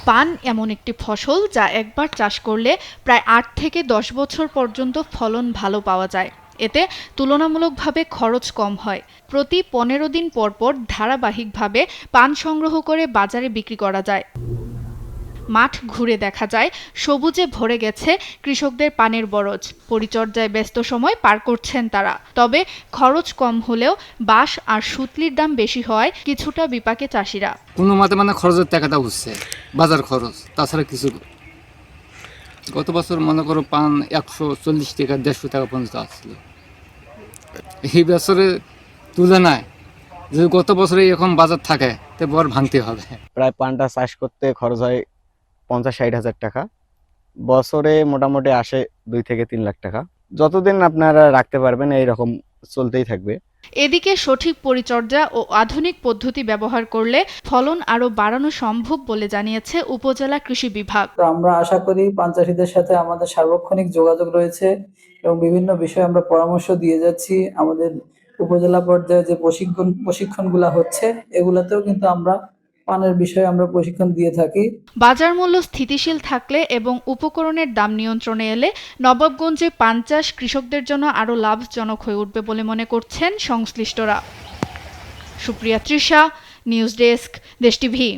পান এমন একটি ফসল যা একবার চাষ করলে প্রায় ৮ থেকে ১০ বছর পর্যন্ত ফলন ভালো পাওয়া যায়। এতে তুলনামূলকভাবে খরচ কম হয়। প্রতি ১৫ দিন পর পর ধারাবাহিকভাবে পান সংগ্রহ করে বাজারে বিক্রি করা যায়। মাঠ ঘুরে দেখা যায় সবুজে ভরে গেছে কৃষকদের পানের বরজ। পরিচর্যায় ব্যস্ত সময় পার করছেন তারা। তবে খরচ কম হলেও বাঁশ আর সুতলির দাম বেশি হওয়ায় কিছুটা বিপাকে চাষিরা। কোনো মতে খরচের টাকাটা উঠছে, বাজার খরচ, তাছাড়া কিছু। গত বছর মনে করো পান ১৪০ টাকা ১৫০ টাকা পর্যন্ত আসছিল। এই বছরে তুলনায় যদি গত বছরে এরকম বাজার থাকে তো বর ভাঙতে হবে। প্রায় পানটা চাষ করতে খরচ হয় ৫০-৬০ হাজার টাকা। বছরে মোটামুটি আসে ২ থেকে ৩ লাখ টাকা। যতদিন আপনারা রাখতে পারবেন এইরকম চলতেই থাকবে। এদিকে সঠিক পরিচর্যা ও আধুনিক পদ্ধতি ব্যবহার করলে ফলন আরও বাড়ানো সম্ভব বলে জানিয়েছে উপজেলা কৃষি বিভাগ। তো আমরা আশা করি পান চাষীদের সাথে আমাদের সার্বক্ষণিক যোগাযোগ রয়েছে এবং বিভিন্ন বিষয়ে আমরা পরামর্শ দিয়ে যাচ্ছি। আমাদের উপজেলা পর্যায়ে যে প্রশিক্ষণগুলো হচ্ছে এগুলাতেও কিন্তু আমরা পানের বিষয়ে আমরা প্রশিক্ষণ দিয়ে থাকি। বাজার মূল্য স্থিতিশীল থাকলে এবং উপকরণের দাম নিয়ন্ত্রণে এলে নবাবগঞ্জে পান চাষ কৃষকদের জন্য আরও লাভজনক হয়ে উঠবে বলে মনে করছেন সংশ্লিষ্টরা। সুপ্রিয়া তৃষা, নিউজ ডেস্ক, দেশ টিভি।